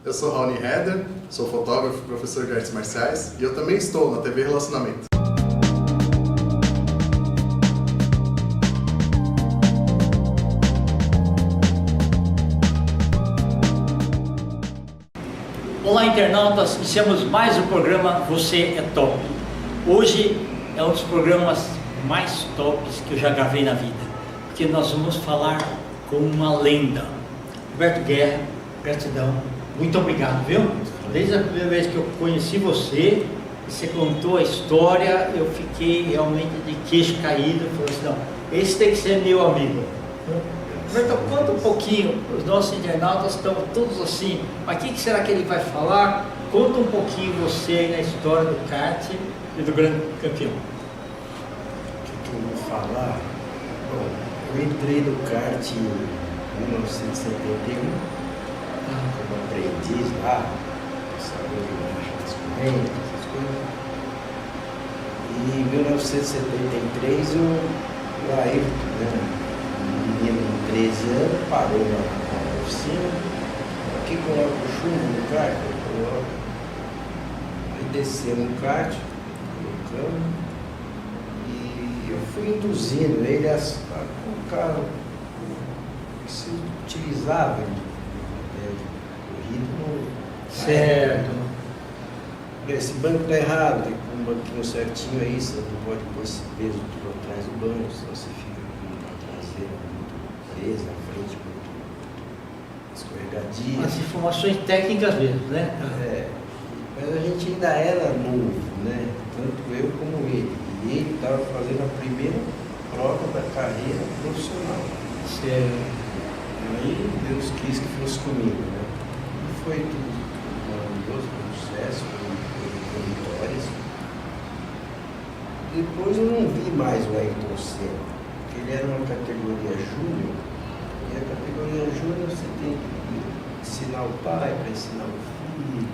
Eu sou Raoni Heder, sou fotógrafo e professor de artes marciais e eu também estou na TV Relacionamento. Olá, internautas, iniciamos mais o programa Você é Top. Hoje é um dos programas mais tops que eu já gravei na vida, porque nós vamos falar com uma lenda. Roberto Guerra, gratidão, muito obrigado, viu? Desde a primeira vez que eu conheci você, você contou a história, eu fiquei realmente de queixo caído, falei assim, não, esse tem que ser meu amigo. Roberto, conta um pouquinho, os nossos internautas estão todos assim, mas o que será que ele vai falar? Conta um pouquinho você aí na história do kart e do grande campeão. O que eu vou falar? Bom, eu entrei no kart em 1971, como aprendiz lá, sabia de marcha das correntes, essas coisas. E em 1973 o Ayrton, né? Um menino de 13 anos, parou na oficina. Aqui coloca o chumbo no kart, eu coloco. Aí desceu no kart, colocando. E eu fui induzindo ele a colocar o que se utilizava o ritmo. Certo. Esse banco está errado, tem um banquinho certinho aí, você não pode pôr esse peso tudo atrás do banco, senão você fica com a traseira muito presa, a frente muito escorregadia. As informações técnicas mesmo, né? É, mas a gente ainda era novo, né? Tanto eu como ele. E ele estava fazendo a primeira prova da carreira profissional. Certo. Aí Deus quis que fosse comigo, né? E foi tudo maravilhoso, com sucesso, com vitórias. Depois eu não vi mais o Ayrton Senna, porque ele era uma categoria júnior, e a categoria júnior você tem que ensinar o pai para ensinar o filho.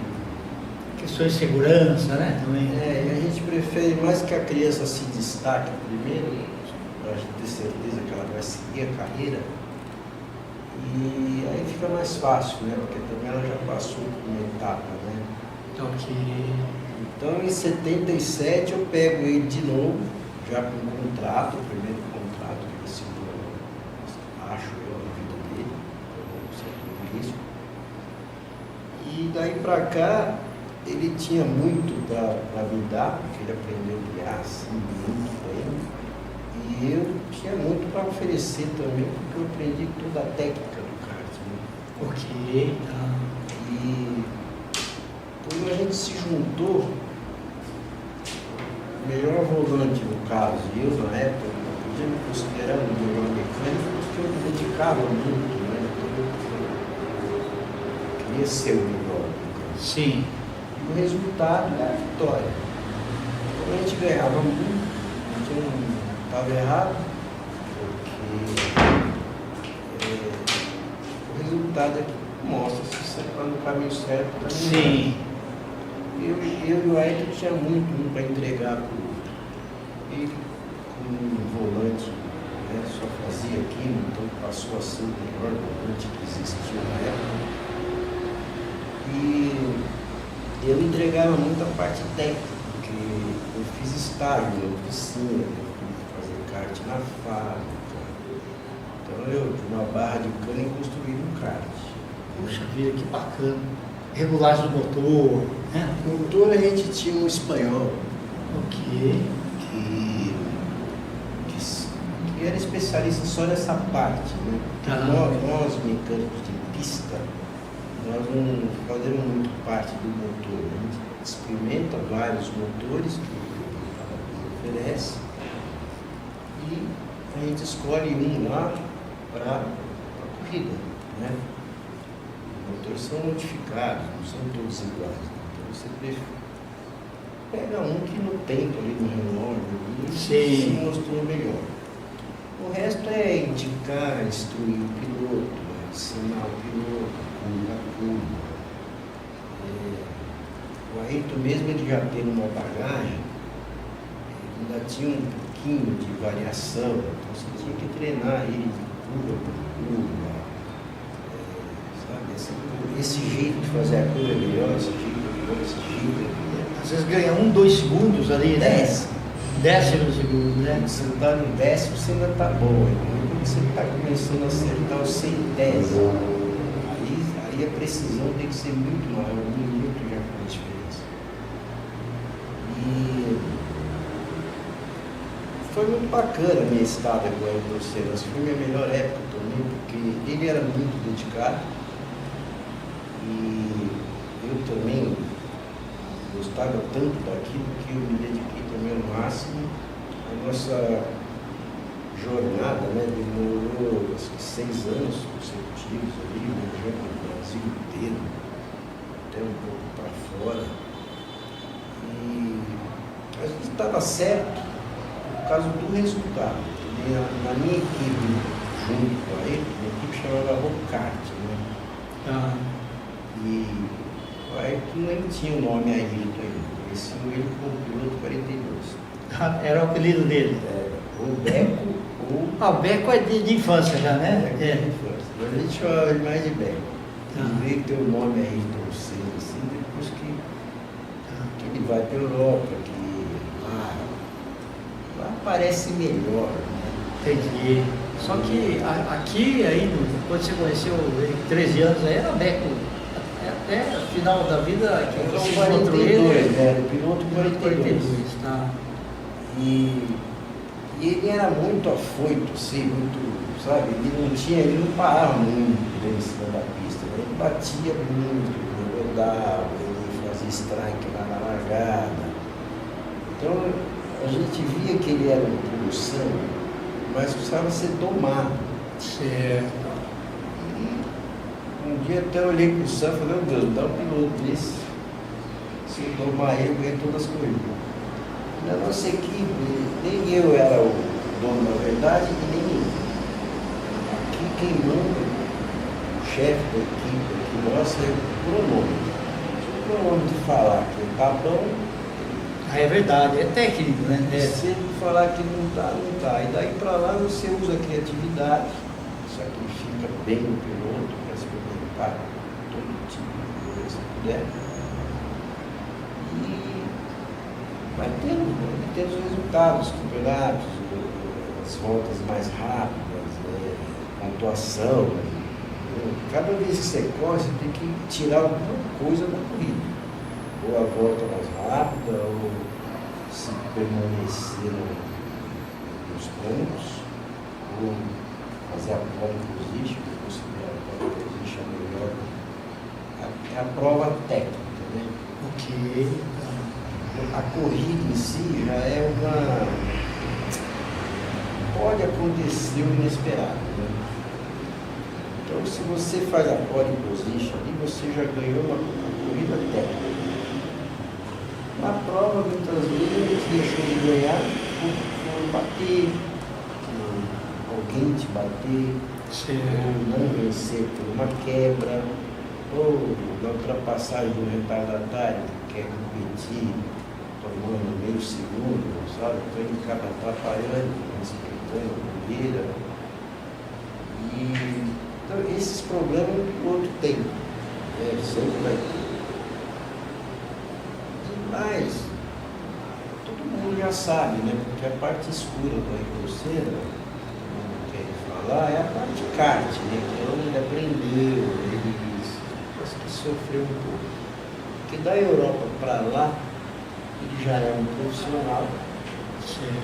Questões de segurança, né? Também. É, e a gente prefere mais que a criança se destaque primeiro, para a gente ter certeza que ela vai seguir a carreira. E aí fica mais fácil, né? Porque também ela já passou por uma etapa, né? Ok. Então em 77 eu pego ele de novo, já com um contrato, o primeiro contrato que ele segurou, acho eu, na vida dele, no século início. E daí pra cá ele tinha muito para me dar, porque ele aprendeu a guiar assim muito bem. E eu tinha muito para oferecer também, porque eu aprendi toda a técnica do kart. Né? Ok, tá. E quando a gente se juntou, o melhor volante no caso, e eu na época, eu podia me considerar o melhor mecânico, porque eu me dedicava muito, né? Eu queria ser o melhor. Sim. E o resultado é a vitória. Quando a gente ganhava muito, a gente não estava errado, porque o resultado é que mostra se você está no caminho certo ou não. Sim. Eu e o Ayrton tinha muito para entregar para o outro. Ele, como um volante, né, só fazia aquilo, então passou a ser o melhor volante que existiu na época. E eu entregava muito a parte técnica, porque eu fiz estágio na oficina, eu fui fazer kart na fábrica. Então eu, de uma barra de cana, construí um kart. Puxa vida, que bacana. Regulagem do motor, né? No motor a gente tinha um espanhol Ok. que era especialista só nessa parte, né? Nós mecânicos de pista, nós não fazemos muito parte do motor. A gente experimenta vários motores que o oferece e a gente escolhe um lá para a corrida, né? Os motores são modificados, não são todos iguais. Então você pega um que no tempo ali no relógio se mostrou melhor. O resto é indicar, instruir o piloto, ensinar o piloto, curva a curva. O Ayrton mesmo ele já tendo uma bagagem, ele ainda tinha um pouquinho de variação, então você tinha que treinar ele de curva por curva, sabe? esse jeito de fazer a curva é melhor, esse jeito é melhor, esse jeito é melhor. Às vezes ganha 1, 2 segundos ali, né? Décimo segundo, né? Se você está no décimo, você ainda está bom. Quando você está começando a acertar o centésimo, aí a precisão tem que ser muito maior, 1 minuto já faz diferença. E foi muito bacana a minha estada com o Ayrton Senna. Foi a minha melhor época também, porque ele era muito dedicado e eu também gostava tanto daquilo que eu me dediquei também ao máximo. A nossa jornada, né, demorou acho que 6 anos consecutivos ali, viajando o Brasil inteiro, até um pouco para fora. E a gente estava certo por causa do resultado. Na minha equipe, junto com ele, minha equipe chamava Rocart, né? E o Ayrton nem tinha o nome Ayrton ainda, conheciam ele como piloto 42. Era o apelido dele. O Beco, o Beco é de infância já, né? De infância. Mas a gente chamava ele mais de Beco. Ele veio ter o nome Ayrton Senna, assim, depois que ele vai para a Europa, que lá parece melhor, né? Entendi. Só que aqui, aí, quando você conheceu ele, 13 anos, aí era Beco. Até o final da vida, que Era você o 42, encontrou ele. né? O piloto 42. Tá. E ele era muito afoito, assim, muito, sabe? Ele não parava muito em cima da pista, né? Ele batia muito, ele rodava, ele fazia strike lá na largada. Então a gente via que ele era uma produção, mas precisava ser domado. Certo. Um dia até eu olhei para o Sam e falei, meu Deus, dá um piloto desse. Se eu domar ele, eu ganho todas as corridas. Na nossa equipe, nem eu era o dono da verdade e nem ele. Aqui quem manda, o chefe da equipe aqui nossa é o cronômetro. Se o cronômetro falar que está bom, É verdade, é técnico, né? se ele falar que não está, não está. E daí para lá você usa a criatividade, sacrifica bem o piloto para se preocupar com todo tipo de coisa que puder. Vai tendo os resultados, os campeonatos, as voltas mais rápidas, pontuação. Cada vez que você corre, você tem que tirar alguma coisa da corrida. Ou a volta mais rápida, ou se permanecer nos pontos, ou fazer a pole position, considerar a pole position melhor. É a prova técnica, né? Ok. A corrida em si já é pode acontecer o inesperado, né? Então, se você faz a pole position ali, você já ganhou uma corrida técnica. Na prova, muitas vezes, a gente deixou de ganhar por bater, por alguém te bater, ou não vencer por uma quebra, ou na ultrapassagem do retardatário que quer competir, tomando meio segundo, sabe? Então ele acaba atrapalhando, respeitando a corrida. Então esses problemas o piloto tem, sempre vai ter. Mas todo mundo já sabe, né? Porque a parte escura do Ayrton Senna, todo mundo quer falar, é a parte kart, né? Que é onde ele aprendeu, ele sofreu um pouco. Porque da Europa para lá, ele já é um profissional. Sim.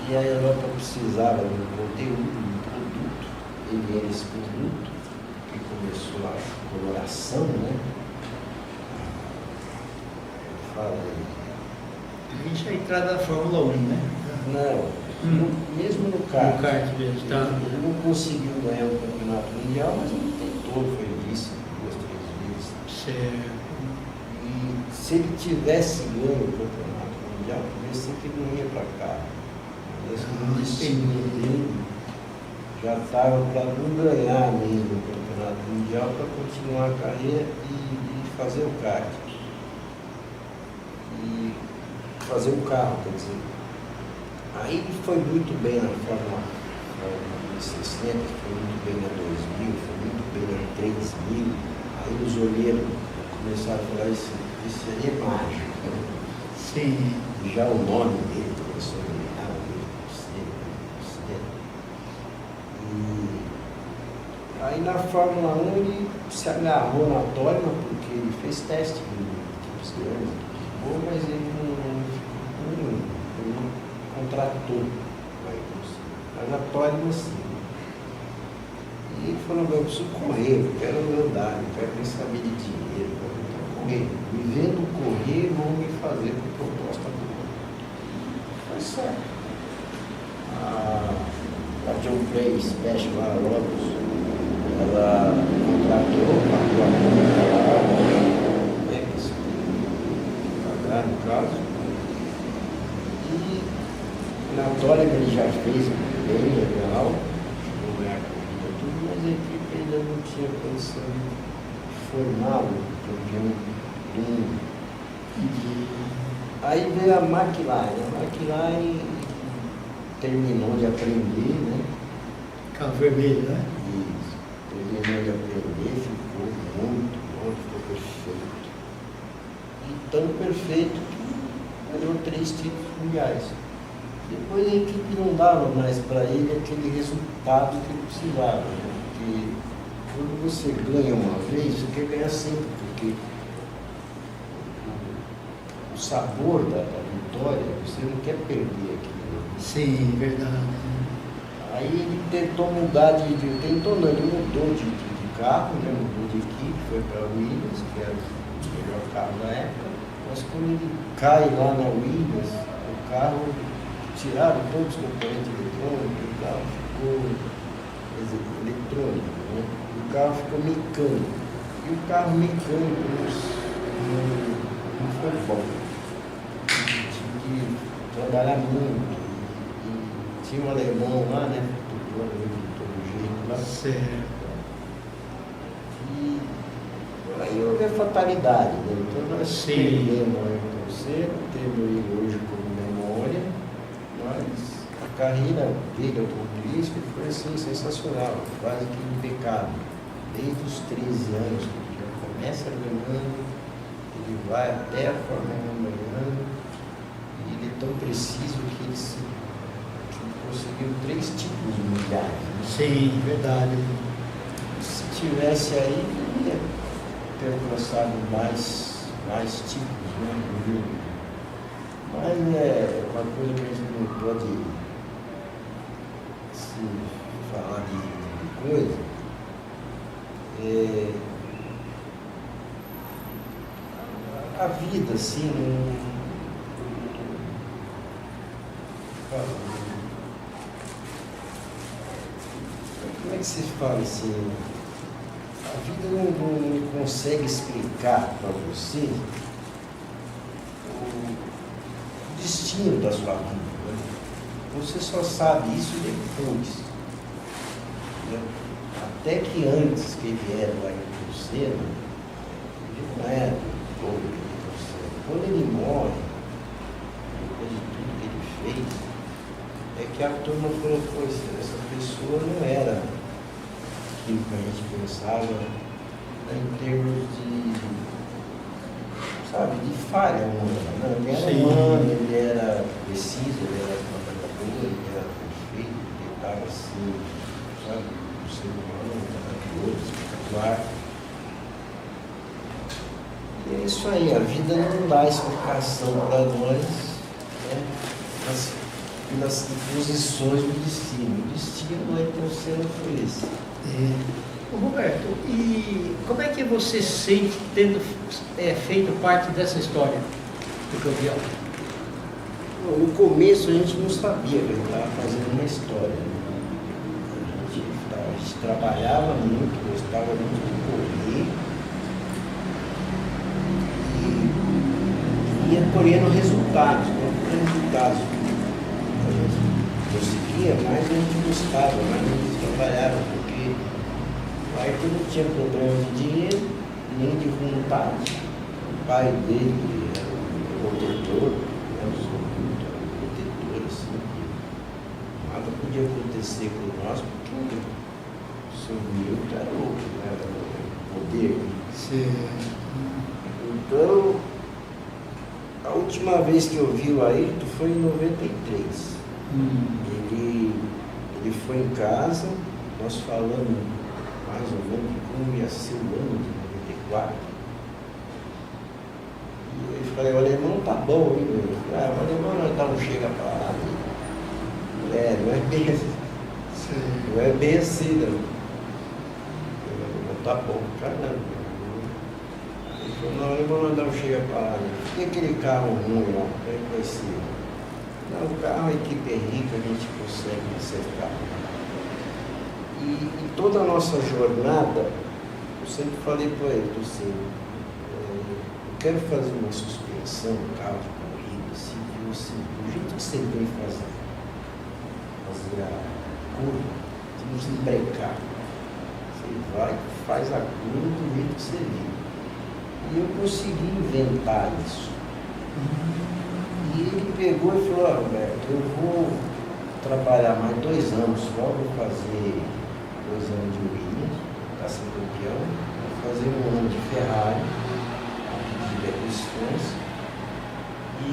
E a Europa precisava de um conteúdo, de um produto. Ele era esse produto, que começou a coloração, né? Fala aí. Isso é a entrada da Fórmula 1, né? Não, mesmo no kart. No kart mesmo, tá? Ele não conseguiu ganhar o campeonato mundial, mas ele tentou, foi vice 2, 3 vezes. Certo. E se ele tivesse ganho o campeonato mundial, talvez sempre não ia para cá. Mas o destino dele já estava para não ganhar mesmo o campeonato mundial, para continuar a carreira e fazer o kart. E fazer o carro, quer dizer. Aí ele foi muito bem na Fórmula 60, foi muito bem na 2000, foi muito bem na 3000. Aí os olheiros começaram a falar isso aí é mágico. Sim. Já o nome dele começou a ganhar, você. E aí na Fórmula 1 ele se agarrou na Toleman porque ele fez teste de equipes grandes, mas ele não contratou. Mas a Toleman sim. E ele falou, eu preciso correr, eu quero andar, eu quero nem saber de dinheiro, eu quero correr. Me vendo correr, vão me fazer com proposta boa. Foi certo. A John Play Special, a Lotus, ela contratou, pagou a multa lá, que se pagar no caso. E na Toleman ele já fez bem legal, chegou a ganhar corrida tudo, mas a equipe ainda não tinha condição de formá-lo campeão do mundo. Aí veio a McLaren. A McLaren terminou de aprender, né? Carro vermelho, né? Isso. Terminou de aprender, ficou muito bom, ficou perfeito. E tão perfeito que ganhou 3 títulos mundiais. Depois a equipe não dava mais para ele aquele resultado que ele precisava, né? Porque quando você ganha uma vez, você quer ganhar sempre, porque o sabor da vitória, você não quer perder aquilo. Sim, verdade. Aí ele tentou mudar tentou não, ele mudou de carro, né? Mudou de equipe, foi para a Williams, que era o melhor carro da época, mas quando ele cai lá na Williams, o carro tiraram todos os componentes eletrônicos, o carro ficou eletrônico, né? O carro ficou mecânico. E o carro mecânico não foi bom. Tinha que trabalhar muito. E tinha um alemão lá, né? De todo jeito lá. Certo. E aí houve a fatalidade, né? Então nós perdemos a Ayrton Senna, temos ele hoje como memória, mas a carreira dele automobilística foi assim, sensacional, quase que impecável. Desde os 13 anos, que ele já começa ganhando, ele vai até a Fórmula 1 ganhando, e ele é tão preciso que ele conseguiu 3 títulos mundiais. Né? Sim, verdade. Se tivesse aí, ele ia ter alcançado mais títulos, né? Mas é uma coisa que a gente não pode se falar de coisa. A vida, assim, como é que se fala assim? A vida não consegue explicar para você o destino da sua vida. Né? Você só sabe isso depois. Né? Até que antes que ele era lá em Senna, ele não era todo Ayrton Senna. Quando ele morre, depois de tudo que ele fez, é que a turma falou, pois essa pessoa não era aquilo que a gente pensava, né, em termos de falha humana. Ele era humano, ele era preciso, ele era trabalhador, ele era perfeito, ele estava assim, sabe, o ser humano, maravilhoso, espetacular. E é isso aí, a vida não dá explicação para nós, né, nas posições do destino. O destino do Ayrton Senna foi esse. Ô Roberto, e como é que você sente tendo feito parte dessa história do campeão? No começo a gente não sabia que a gente estava fazendo uma história. Né? A gente trabalhava muito, gostava muito de correr e ia colhendo resultados, resultados. A gente conseguia, mas a gente gostava, mas a gente trabalhava, porque o Ayrton não tinha problema de dinheiro, nem de vontade. O pai dele era um protetor, protetor assim, nada podia acontecer com nós, porque o seu Milton era o poder, Sim. Então, a última vez que eu vi o Ayrton foi em 93. Ele foi em casa, nós falamos mais ou menos de como ia ser o ano de 94. E eu falei, o alemão tá bom, hein, meu? O alemão não chega pra lá. Não é bem assim. Não é bem assim, não. Não tá bom, caramba. Ele falou, não, o alemão não chega pra lá. E aquele carro ruim lá, como é que vai ser? Não, o carro, a equipe é rica, a gente consegue acertar. E toda a nossa jornada, eu sempre falei para ele, assim, eu quero fazer uma suspensão, um carro de corrida, assim, do jeito que você vem fazer a curva, você não precisa brecar. Você vai, faz a curva do jeito que você vem. E eu consegui inventar isso. E ele pegou e falou, Roberto, eu vou trabalhar mais 2 anos só, vou fazer 2 anos de Williams, para ser campeão, vou fazer 1 ano de Ferrari, de Berlusconi, e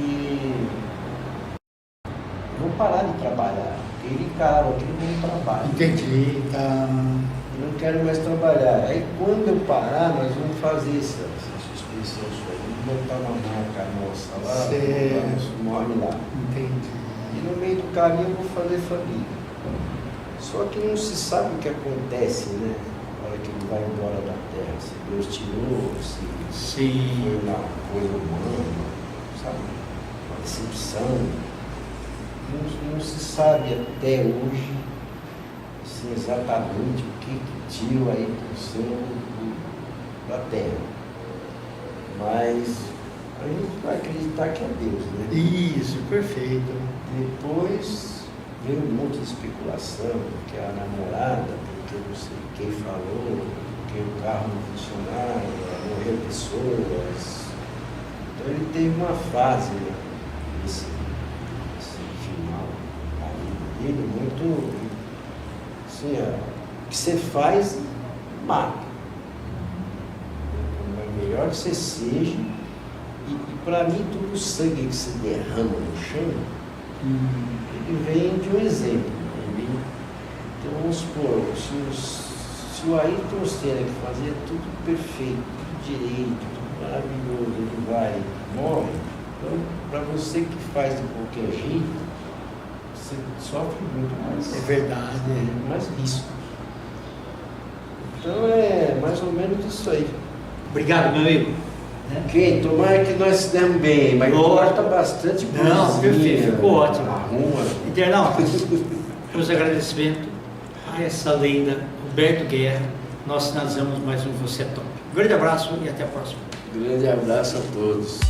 vou parar de trabalhar. Ele encarava aquilo como trabalho. Entendi, tá. Eu não quero mais trabalhar. Aí quando eu parar, nós vamos fazer essa suspensão sua. Vamos botar uma marca nossa lá, nosso nome lá. Entendi. E no meio do caminho eu vou fazer família. Só que não se sabe o que acontece, né? Na hora que ele vai embora da terra. Se Deus tirou, se foi uma coisa humana, sabe? Uma decepção. Não se sabe até hoje assim, exatamente o que tirou aí do céu da terra. Mas a gente vai acreditar que é Deus, né? Isso, perfeito. Depois veio um monte de especulação, que a namorada, porque não sei quem falou, porque o carro não funcionava, morreu pessoas. Então ele teve uma fase, né, esse final da vida dele, muito assim, o que você faz, mata. É melhor que você seja, e para mim todo o sangue que você derrama no chão, ele vem de um exemplo. Então vamos supor, se o Ayrton Senna que fazia tudo perfeito, tudo direito, tudo maravilhoso, ele vai, morre. Então, para você que faz de qualquer jeito, você sofre muito mais. É verdade. Mais risco. Então é mais ou menos isso aí. Obrigado, meu amigo. Ok, tomara que nós se demos bem, mas gosta bastante coisa. Não, perfeito, ficou ótimo. Arruma. Internautas, meus agradecimentos a essa lenda, Roberto Guerra. Nós finalizamos mais um Você é Top. Um grande abraço e até a próxima. Grande abraço a todos.